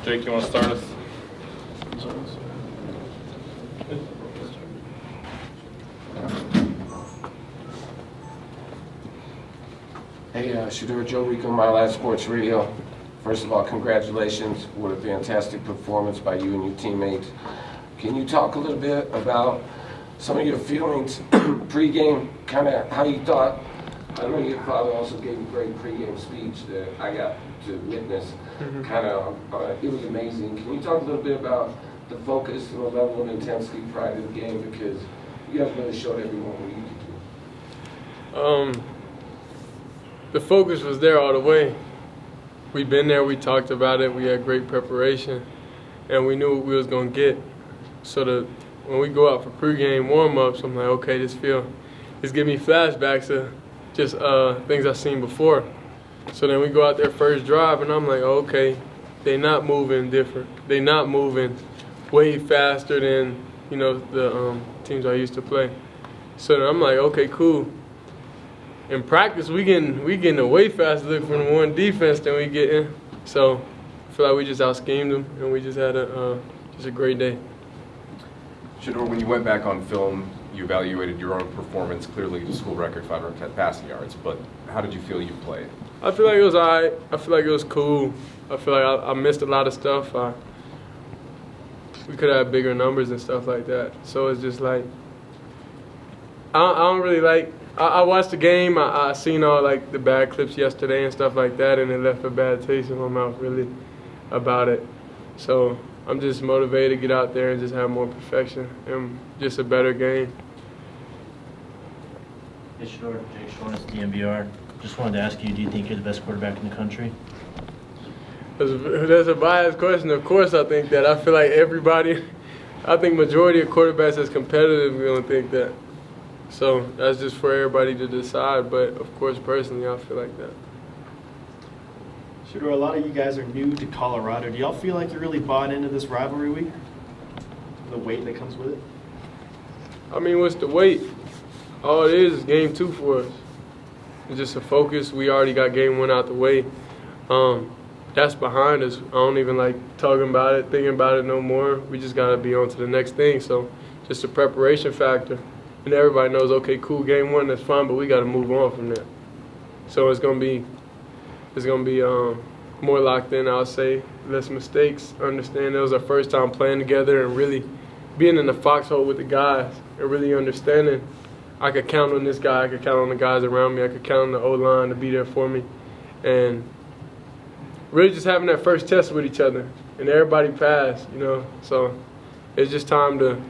Jake, you want to start us? Hey, Shedeur, Joe Rico, My Last Sports Radio. First of all, congratulations. What a fantastic performance by you and your teammates. Can you talk a little bit about some of your feelings pregame, kind of how you thought? I know your father also gave a great pregame speech that I got to witness. It was amazing. Can you talk a little bit about the focus and the level of intensity prior to the game, because you guys really showed everyone what you could do? The focus was there all the way. We've been there, we talked about it, we had great preparation, and we knew what we was going to get. So that when we go out for pregame warm-ups, I'm like, okay, it's giving me flashbacks of just things I've seen before. So then we go out there first drive, and I'm like, oh, okay, they not moving different. They not moving way faster than, you know, the teams I used to play. So then I'm like, okay, cool. In practice, we getting a way faster look from the one defense than we get in. So I feel like we just out-schemed them, and we just had a great day. Shedeur, when you went back on film, you evaluated your own performance. Clearly, the school record 510 passing yards. But how did you feel you played? I feel like it was all right. I feel like it was cool. I feel like I missed a lot of stuff. We could have bigger numbers and stuff like that. So it's just like I don't really like. I watched the game. I seen all like the bad clips yesterday and stuff like that, and it left a bad taste in my mouth really about it. So I'm just motivated to get out there and just have more perfection and just a better game. Hey, Shedeur, Jake Shornis, DMVR. Just wanted to ask you, do you think you're the best quarterback in the country? That's a biased question. Of course I think that. I feel like I think majority of quarterbacks that's competitive are going to think that. So that's just for everybody to decide. But, of course, personally, I feel like that. Shedeur, a lot of you guys are new to Colorado. Do y'all feel like you're really bought into this rivalry week? The weight that comes with it? I mean, what's the weight? All it is game 2 for us. It's just a focus. We already got game 1 out the way. That's behind us. I don't even like talking about it, thinking about it no more. We just got to be on to the next thing. So just a preparation factor. And everybody knows, okay, cool, game 1, that's fine, but we got to move on from that. So it's gonna be more locked in, I'll say, less mistakes. Understand it was our first time playing together and really being in the foxhole with the guys and really understanding I could count on this guy, I could count on the guys around me, I could count on the O-line to be there for me, and really just having that first test with each other, and everybody passed, you know. So it's just time to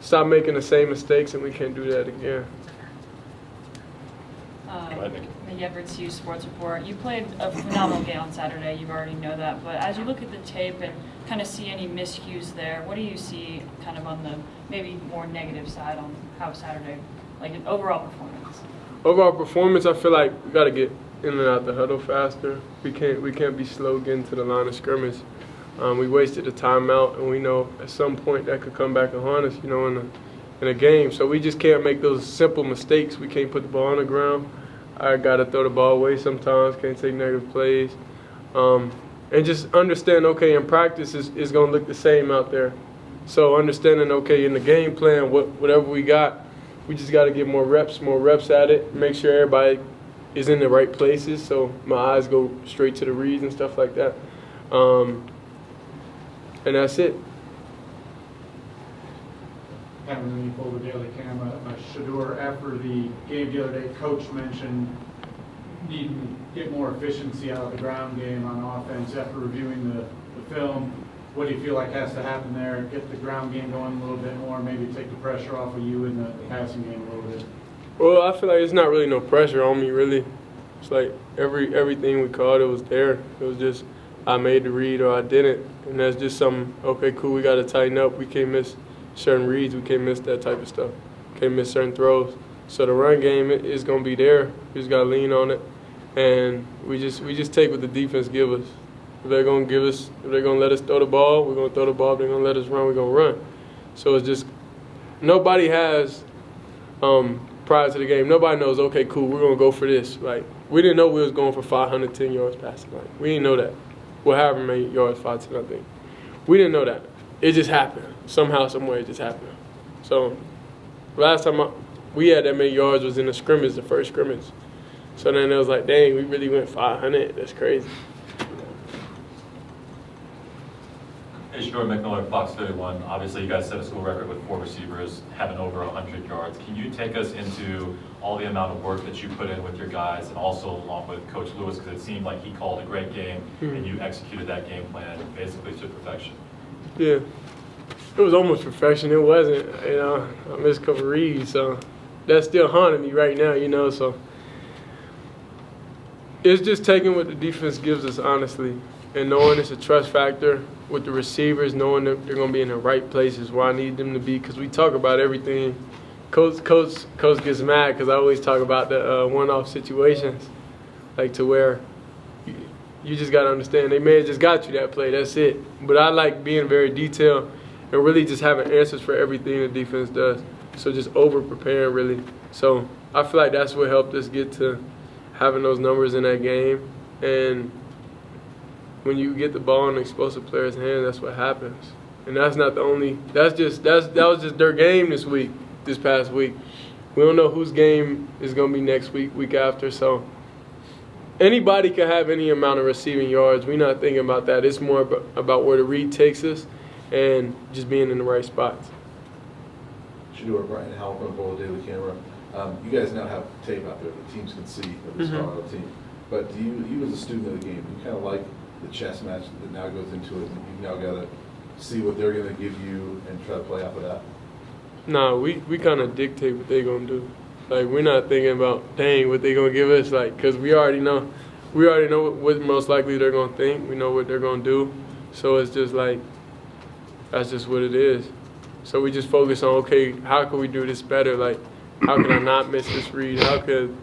stop making the same mistakes, and we can't do that again. The Everett TCU Sports Report. You played a phenomenal game on Saturday. You already know that. But as you look at the tape and kind of see any miscues there, what do you see kind of on the maybe more negative side on how Saturday, like an overall performance? Overall performance, I feel like we got to get in and out the huddle faster. We can't be slow getting to the line of scrimmage. We wasted a timeout, and we know at some point that could come back and haunt us, you know, in a game. So we just can't make those simple mistakes. We can't put the ball on the ground. I got to throw the ball away sometimes, can't take negative plays. And just understand, okay, in practice it's going to look the same out there. So understanding, okay, in the game plan, whatever we got, we just got to get more reps at it, make sure everybody is in the right places so my eyes go straight to the reads and stuff like that. And that's it. Having the Boulder Daily camera, Shedeur, after the game the other day, Coach mentioned needing to get more efficiency out of the ground game on offense. After reviewing the film, what do you feel like has to happen there? Get the ground game going a little bit more, maybe take the pressure off of you in the passing game a little bit? Well, I feel like it's not really no pressure on me, really. It's like everything we called, it was there. It was just I made the read or I didn't. And that's just something, okay, cool, we got to tighten up. We can't miss certain reads. We can't miss that type of stuff. Can't miss certain throws. So the run game is going to be there. We just got to lean on it. And we just take what the defense give us. If they're going to let us throw the ball, we're going to throw the ball. If they're going to let us run, we're going to run. So it's just nobody has prior to the game, nobody knows, okay, cool, we're going to go for this. Like, We didn't know we was going for 510 yards passing. Like, we didn't know that. Well, however many yards, 510, I think. We didn't know that. It just happened. Somehow, somewhere, it just happened. So, last time we had that many yards was in the scrimmage, the first scrimmage. So then it was like, dang, we really went 500. That's crazy. Hey, Shedeur, McMillan, Fox 31. Obviously, you guys set a school record with 4 receivers having over 100 yards. Can you take us into all the amount of work that you put in with your guys and also along with Coach Lewis, because it seemed like he called a great game and you executed that game plan basically to perfection? Yeah. It was almost perfection. It wasn't, you know. I missed a couple reads, so that's still haunting me right now, you know. So it's just taking what the defense gives us, honestly, and knowing it's a trust factor with the receivers, knowing that they're going to be in the right places where I need them to be, because we talk about everything. Coach gets mad because I always talk about the one-off situations, like to where you just got to understand they may have just got you that play, that's it. But I like being very detailed and really just having answers for everything the defense does. So just over-preparing, really. So I feel like that's what helped us get to having those numbers in that game. And when you get the ball in the explosive player's hand, that's what happens. And that's not the only. That was just their game this past week. We don't know whose game is going to be next week after. So anybody can have any amount of receiving yards. We're not thinking about that. It's more about where the read takes us and just being in the right spots. Shedeur, Brian Howell from Bowl Daily Camera. You guys now have tape out there that teams can see of this Colorado team. But do you as a student of the game, you kind of like the chess match that now goes into it, and you've now got to see what they're going to give you and try to play off of that? No, we kind of dictate what they're going to do. Like, we're not thinking about, dang, what they're going to give us, like, because we already know what most likely they're going to think. We know what they're going to do. So it's just like, that's just what it is. So we just focus on, okay, how can we do this better? Like, how can I not miss this read? How could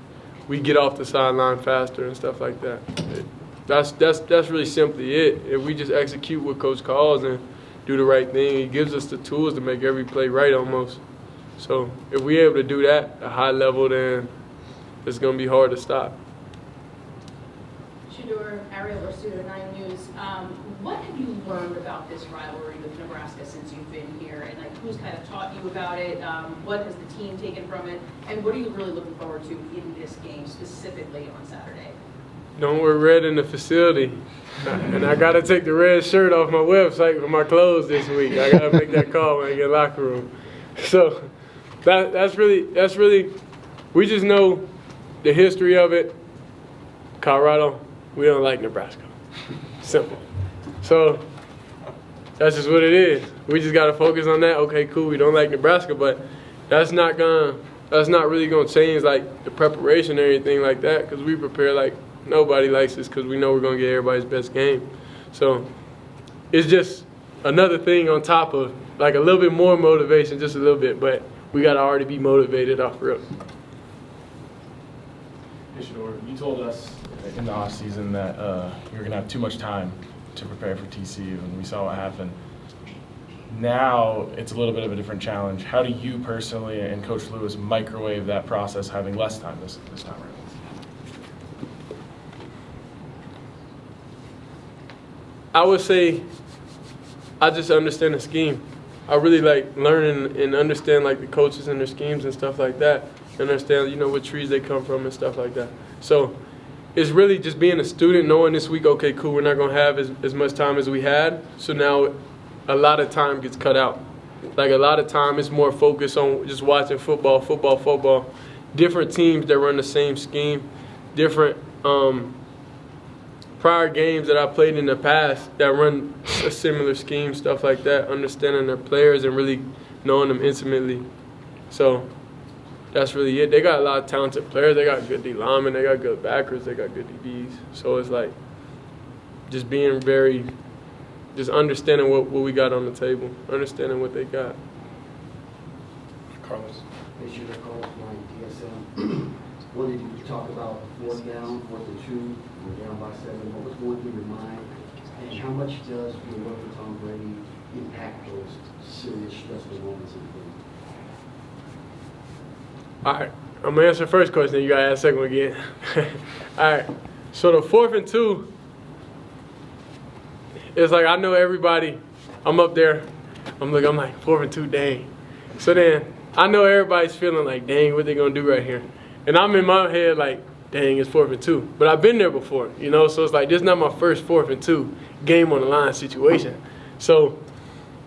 we get off the sideline faster and stuff like that? That's really simply it. If we just execute what Coach calls and do the right thing, he gives us the tools to make every play right almost. So if we're able to do that at a high level, then it's going to be hard to stop. Shedeur, Ariel Ursu, the 9 News. What have you learned about this rivalry with Nebraska since you've been here? And like, who's kind of taught you about it? What has the team taken from it? And what are you really looking forward to in this game specifically on Saturday? Don't wear red in the facility. And I got to take the red shirt off my website for my clothes this week. I got to make that call when I get locker room. So that's really, we just know the history of it. Colorado, we don't like Nebraska. Simple. So that's just what it is. We just got to focus on that. Okay, cool, we don't like Nebraska, but that's not really gonna change like the preparation or anything like that, because we prepare like nobody likes this, because we know we're gonna get everybody's best game. So it's just another thing on top of like a little bit more motivation, just a little bit, but we gotta already be motivated off rip. Hey, Shedeur, you told us in the offseason that you were going to have too much time to prepare for TCU, and we saw what happened. Now it's a little bit of a different challenge. How do you personally and Coach Lewis microwave that process, having less time this time around? I would say I just understand the scheme. I really like learning and understand like the coaches and their schemes and stuff like that. Understand, you know, what trees they come from and stuff like that. So it's really just being a student, knowing this week, okay, cool, we're not going to have as much time as we had. So now a lot of time gets cut out. Like a lot of time is more focused on just watching football. Different teams that run the same scheme, different prior games that I played in the past that run a similar scheme, stuff like that, understanding their players and really knowing them intimately. So that's really it. They got a lot of talented players. They got good D linemen. They got good backers. They got good DBs. So it's like just being just understanding what we got on the table, understanding what they got. Carlos. Hey, Shedeur, Carlos, TSM. What did you talk about 4th down, 4th and 2, we're down by 7? What was going through your mind? And how much does your work with Tom Brady impact those serious, stressful moments in the game? I'm gonna answer the first question, then you gotta ask the second one again. All right. So the 4th and 2, it's like I know everybody. I'm up there. I'm like 4th and 2, dang. So then I know everybody's feeling like, dang, what they gonna do right here? And I'm in my head like, dang, it's 4th and 2. But I've been there before, you know. So it's like this is not my first 4th and 2 game on the line situation. So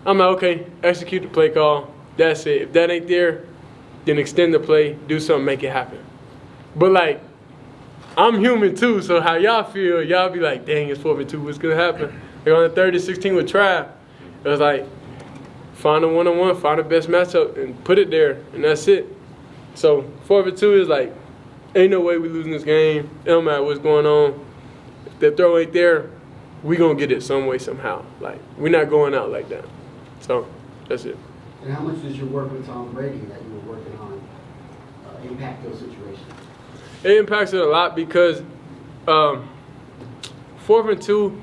I'm like, okay, execute the play call. That's it. If that ain't there, then extend the play, do something, make it happen. But like, I'm human too, so how y'all feel, y'all be like, dang, it's 4th and 2, what's gonna happen? Like on the 3rd and 16 with Trav, it was like, find a one-on-one, find the best matchup, and put it there, and that's it. So 4th and 2 is like, ain't no way we losing this game. It don't matter what's going on. If the throw ain't there, we gonna get it some way, somehow. Like, we're not going out like that. So that's it. And how much does your work with Tom Brady that you were working on impact those situations? It impacts it a lot because 4th and 2,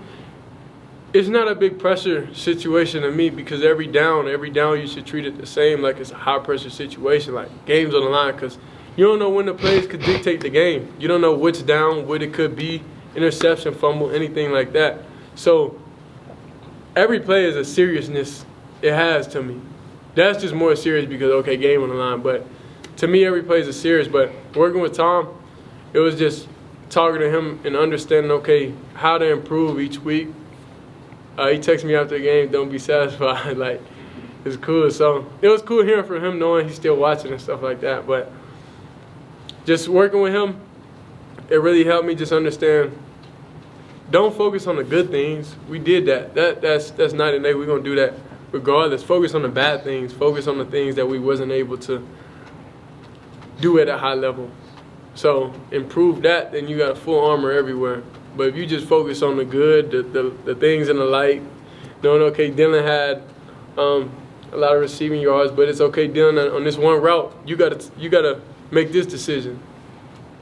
it's not a big pressure situation to me because every down you should treat it the same, like it's a high pressure situation, like games on the line, because you don't know when the plays could dictate the game. You don't know which down, what it could be, interception, fumble, anything like that. So every play is a seriousness it has to me. That's just more serious because, okay, game on the line. But to me, every play is serious. But working with Tom, it was just talking to him and understanding, okay, how to improve each week. He texted me after the game, don't be satisfied. Like, it's cool. So it was cool hearing from him, knowing he's still watching and stuff like that. But just working with him, it really helped me just understand, don't focus on the good things. We did that. That's night and day. We're going to do that regardless. Focus on the bad things. Focus on the things that we wasn't able to do at a high level. So improve that, then you got full armor everywhere. But if you just focus on the good, the things in the light, knowing, okay, Dylan had a lot of receiving yards, but it's okay, Dylan, on this one route, you gotta make this decision.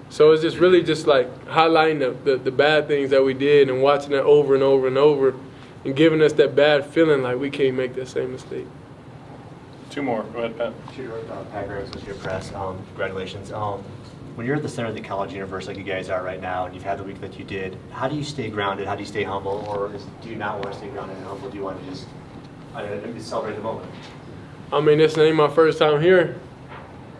So it's just really just like highlighting the bad things that we did and watching it over and over and over and giving us that bad feeling like we can't make that same mistake. Two more. Go ahead, Pat. Shedeur, Pregame, Associated Press. Congratulations. When you're at the center of the college universe like you guys are right now, and you've had the week that you did, how do you stay grounded? How do you stay humble? Or do you not want to stay grounded and humble? Do you want to just celebrate the moment? I mean, this ain't my first time here.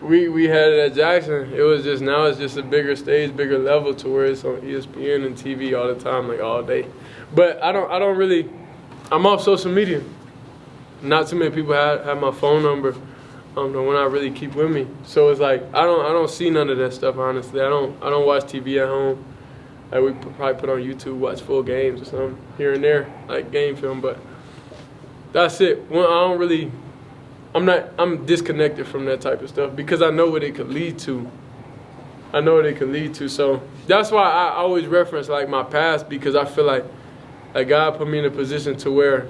We had it at Jackson. It was just, now it's just a bigger stage, bigger level to where it's on ESPN and TV all the time, like all day. But I don't really, I'm off social media. Not too many people have my phone number. The one I really keep with me. So it's like I don't see none of that stuff, honestly. I don't watch TV at home. Like we probably put on YouTube, watch full games or something here and there, like game film. But that's it. I'm disconnected from that type of stuff because I know what it could lead to. So that's why I always reference like my past, because I feel like God put me in a position to where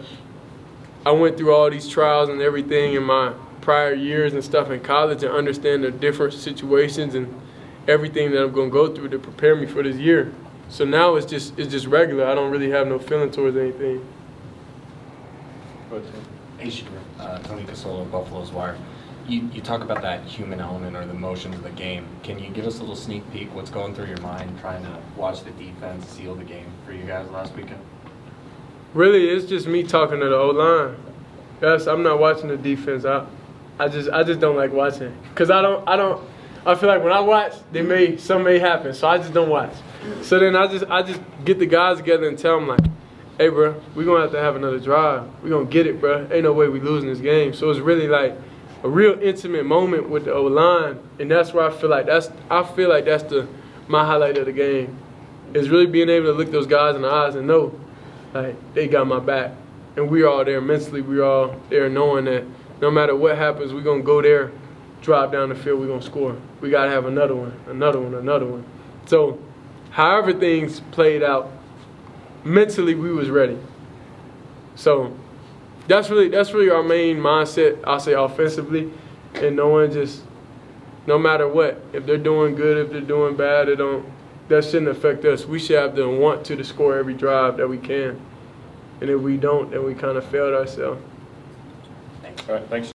I went through all these trials and everything in my prior years and stuff in college and understand the different situations and everything that I'm going to go through to prepare me for this year. So now it's just regular. I don't really have no feeling towards anything. Hey, Shedeur, Tony Casola, Buffalo's Wire. You talk about that human element or the motions of the game. Can you give us a little sneak peek what's going through your mind trying to watch the defense seal the game for you guys last weekend? Really, it's just me talking to the O-line. I'm not watching the defense. I just don't like watching, because I feel like when I watch, something may happen, so I just don't watch. So then I just get the guys together and tell them like, hey bro, we're gonna have another drive. We're gonna get it, bro. Ain't no way we losing this game. So it's really like a real intimate moment with the O-line, and that's where I feel like that's my highlight of the game. Is really being able to look those guys in the eyes and know like they got my back. And we're all there mentally, we're all there knowing that no matter what happens, we're going to go there, drive down the field, we're going to score. We got to have another one. So however things played out, mentally we was ready. So that's really our main mindset, I'll say offensively, and knowing just no matter what, if they're doing good, if they're doing bad, that shouldn't affect us. We should have the want to score every drive that we can. And if we don't, then we kind of failed ourselves. All right, thanks.